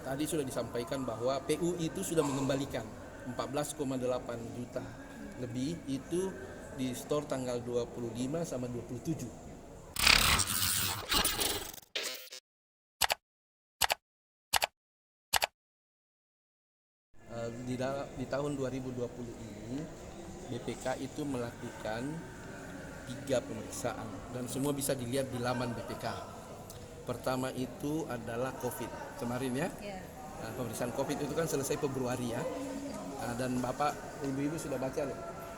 tadi sudah disampaikan bahwa PU itu sudah mengembalikan 14,8 juta lebih itu di store tanggal 25 sama 27. Di tahun 2020 ini BPK itu melakukan 3 pemeriksaan dan semua bisa dilihat di laman BPK. Pertama itu adalah COVID kemarin ya. Pemeriksaan COVID itu kan selesai Februari ya. Dan Bapak Ibu-ibu sudah baca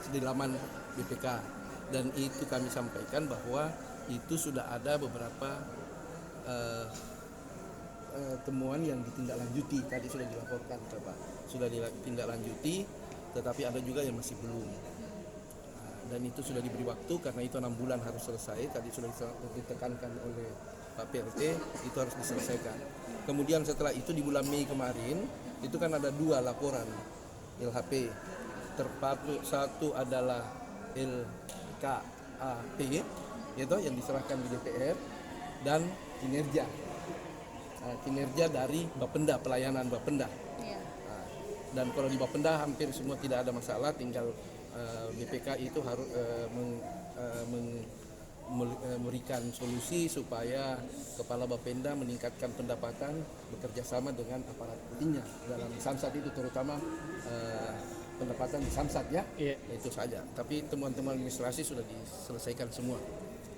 di laman BPK. Dan itu kami sampaikan bahwa itu sudah ada beberapa temuan yang ditindaklanjuti. Tadi sudah dilaporkan Bapak. Sudah ditindaklanjuti, tetapi ada juga yang masih belum. Dan itu sudah diberi waktu karena itu 6 bulan harus selesai. Tadi sudah ditekankan oleh Pak PLT, itu harus diselesaikan. Kemudian setelah itu di bulan Mei kemarin, itu kan ada 2 laporan LHP. Satu adalah LKAP, yaitu yang diserahkan di DPR, dan kinerja. Kinerja dari Bapenda, pelayanan Bapenda. Dan kalau di Bapenda hampir semua tidak ada masalah, tinggal BPK itu harus memberikan solusi supaya Kepala Bapenda meningkatkan pendapatan bekerja sama dengan aparat pentingnya dalam Samsat itu, terutama pendapatan di Samsat ya. Itu saja. Tapi temuan-temuan administrasi sudah diselesaikan semua.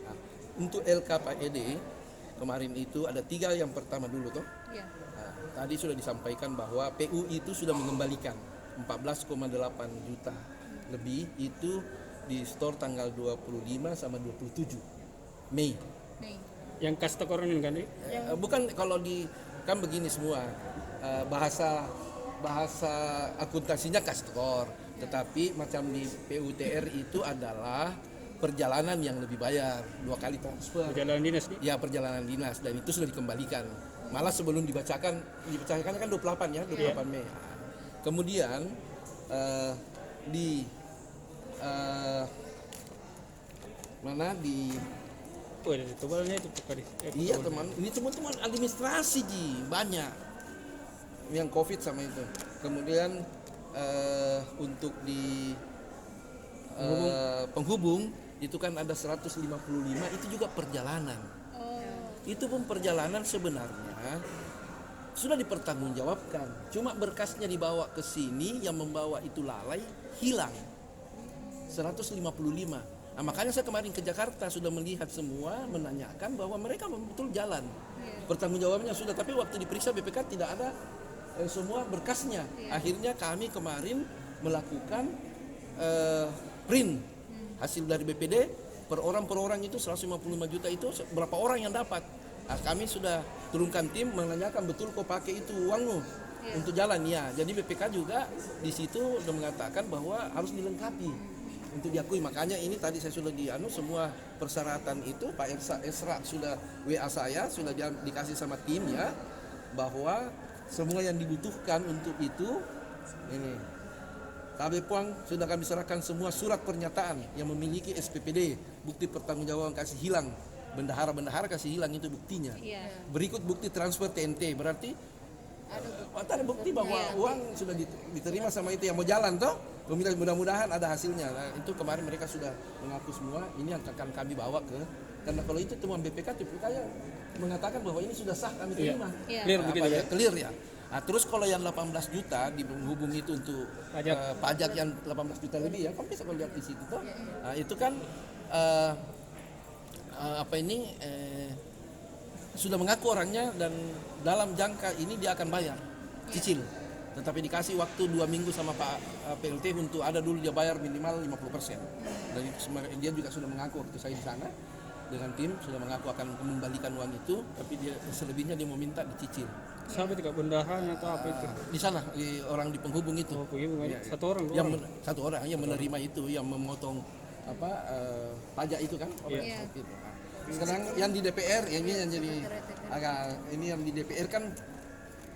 Nah, untuk LKPED kemarin itu ada 3 yang pertama dulu toh. Nah, tadi sudah disampaikan bahwa PU itu sudah mengembalikan 14,8 juta lebih itu di store tanggal 25 sama 27 Mei. Yang kas tokoran kan? Bukan, kalau kan begini semua, bahasa akuntansinya kas tokor, tetapi macam di PUTR itu adalah perjalanan yang lebih bayar, 2 kali transfer. Perjalanan dinas nih? Ya, perjalanan dinas, dan itu sudah dikembalikan. Malah sebelum dibacakan kan 28 ya, 28 Mei. Kemudian Ada tebalnya itu tadi. Iya teman, ini teman-teman administrasi banyak yang COVID sama itu. Kemudian untuk di penghubung itu kan ada 155, itu juga perjalanan. Itu pun perjalanan sebenarnya sudah dipertanggungjawabkan. Cuma berkasnya dibawa ke sini, yang membawa itu lalai, hilang. 155. Nah, makanya saya kemarin ke Jakarta sudah melihat semua, menanyakan bahwa mereka betul jalan. Pertanggungjawabannya sudah, tapi waktu diperiksa BPK tidak ada semua berkasnya. Akhirnya kami kemarin melakukan print hasil dari BPD per orang itu 155 juta itu berapa orang yang dapat. Nah, kami sudah turunkan tim menanyakan betul kok pakai itu uangmu untuk jalan ya. Jadi BPK juga di situ sudah mengatakan bahwa harus dilengkapi untuk diakui. Makanya ini tadi saya sudah semua persyaratan itu Pak Esra sudah WA saya, sudah dikasih sama tim ya, bahwa semua yang dibutuhkan untuk itu ini. KB Puang sudah kami serahkan semua surat pernyataan yang memiliki SPPD, bukti pertanggungjawaban kasih hilang, bendahara kasih hilang itu buktinya. Berikut bukti transfer TNT, berarti ada bukti bahwa uang sudah diterima sama itu yang mau jalan toh. Mudah-mudahan ada hasilnya. Nah, itu kemarin mereka sudah mengaku semua. Ini yang akan kami bawa karena kalau itu temuan BPK yang mengatakan bahwa ini sudah sah kami terima. Clear begitu ya? Clear ya. Nah, terus kalau yang 18 juta di penghubung itu untuk pajak yang 18 juta lebih ya, kamu bisa lihat di situ toh. Nah, itu kan sudah mengaku orangnya, dan dalam jangka ini dia akan bayar cicil. Tetapi dikasih waktu 2 minggu sama Pak PLT untuk ada dulu dia bayar minimal 50%. Dan dia juga sudah mengaku waktu saya di sana dengan tim sudah mengaku akan mengembalikan uang itu, tapi dia selebihnya dia mau minta dicicil. Sampai tidak bendahan atau apa itu? Di sana orang di penghubung itu. Satu orang. Satu orang yang menerima itu, yang memotong pajak itu kan. Sekarang yang di DPR ini yang jadi yang di DPR kan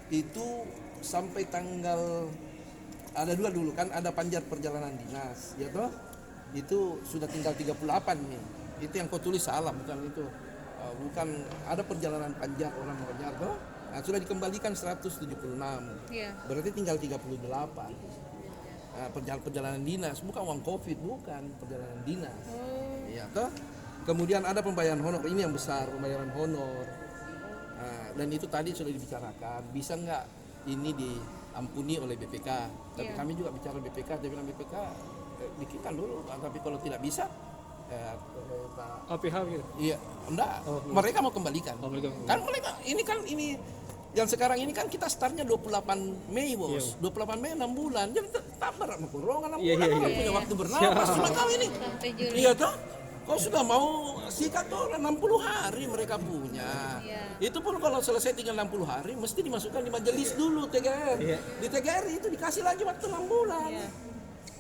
itu sampai tanggal ada 2 dulu kan, ada panjat perjalanan dinas ya toh, itu sudah tinggal 38 nih. Itu yang kau tulis salah, bukan itu, bukan ada perjalanan panjat orang mengejar toh. Nah, sudah dikembalikan 176. Iya. Berarti tinggal 38. Perjalanan dinas, bukan uang Covid, bukan perjalanan dinas. Iya toh. Kemudian ada pembayaran honor, ini yang besar, pembayaran honor. Dan itu tadi sudah dibicarakan, bisa nggak ini diampuni oleh BPK? Tapi Iya. kami juga bicara BPK, dia bilang BPK dikitkan dulu, tapi kalau tidak bisa, Pak, APH gitu. iya, enggak, Oh, mereka mau kembalikan. Oh, mereka. Kan ini yang sekarang ini kan kita startnya 28 Mei bos, Iya. 28 Mei 6 bulan, jadi tambah sama kurungan 6 Iya, bulan, iya, orang iya. punya waktu bernapas, cuma kau ini, Sampai Juli. iya toh, kau sudah mau sikat tuh 60 hari mereka punya, Iya. itu pun kalau selesai tinggal 60 hari, mesti dimasukkan di majelis dulu TGR, Iya. di TGR itu dikasih lagi waktu 6 bulan. Iya.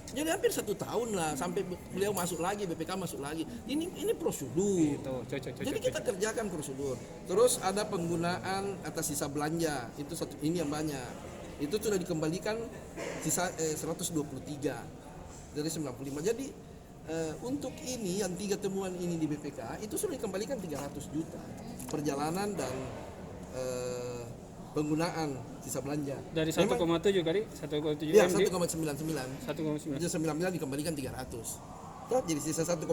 Jadi hampir 1 tahun lah sampai beliau masuk lagi, BPK masuk lagi. Ini prosedur. Itu cocok. Jadi kita kerjakan prosedur. Terus ada penggunaan atas sisa belanja, itu ini yang banyak. Itu sudah dikembalikan sisa 123 dari 95. Jadi untuk ini yang 3 temuan ini di BPK itu sudah dikembalikan 300 juta. Perjalanan dan penggunaan sisa belanja. Dari 1,7 kali, 1,7 Ya, M di 1,99. 1,9. Jadi 99 dikembalikan 300. Toh jadi sisa 1,4.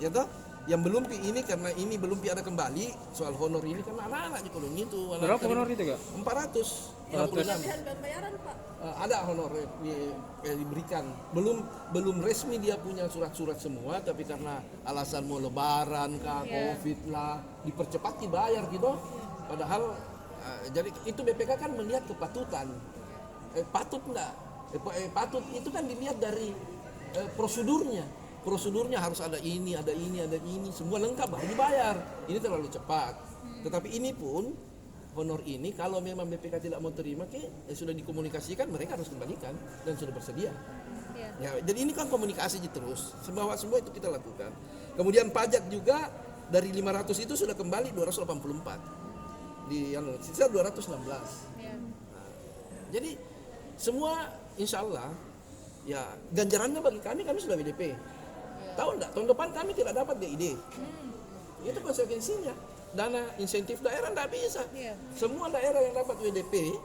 Ya toh? Yang belum ini karena ini belum ada kembali soal honor ini karena anak-anak di koloni itu. Berapa honor itu kak? 466. Ada honor yang diberikan. Belum resmi dia punya surat-surat semua, tapi karena alasan mau lebaran kah, Covid lah, dipercepat dibayar gitu. Padahal jadi itu BPK kan melihat kepatutan. Patut enggak? Patut itu kan dilihat dari prosedurnya. Prosedurnya harus ada ini, semua lengkap baru dibayar. Ini terlalu cepat. Tetapi ini pun honor ini kalau memang BPK tidak mau terima, sudah dikomunikasikan mereka harus kembalikan dan sudah bersedia. Iya. Ya, jadi ini kan komunikasi terus. Semua itu kita lakukan. Kemudian pajak juga dari 500 itu sudah kembali 284. Sisa 216. Iya. Jadi semua insya Allah ya ganjarannya bagi kami sudah WDP. Tahu enggak, tahun depan kami tidak dapat DID. Itu konsekuensinya. Dana insentif daerah enggak bisa. Iya. Semua daerah yang dapat WDP,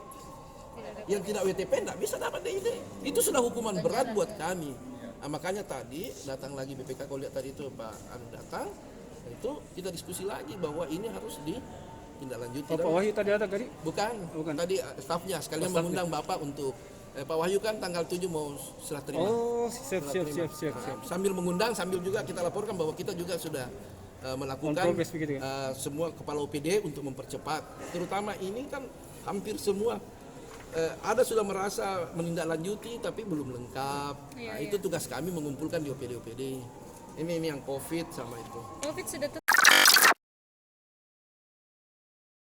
yang tidak WTP enggak bisa dapat DID. Itu sudah hukuman berat buat kami. Nah, makanya tadi datang lagi BPK, kalau lihat tadi itu Pak Anu datang, itu kita diskusi lagi bahwa ini harus ditindaklanjuti. Pak Wahyu tadi ada kali? Bukan. Tadi stafnya sekalian mengundang Bapak untuk Pak Wahyu kan tanggal 7 mau serah terima. Oh, siap. Sambil mengundang, sambil juga kita laporkan bahwa kita juga sudah melakukan progress begitu ya? semua kepala OPD untuk mempercepat. Terutama ini kan hampir semua ada sudah merasa menindaklanjuti tapi belum lengkap. Itu tugas kami mengumpulkan di OPD-OPD. Ini yang COVID sama itu. Covid sudah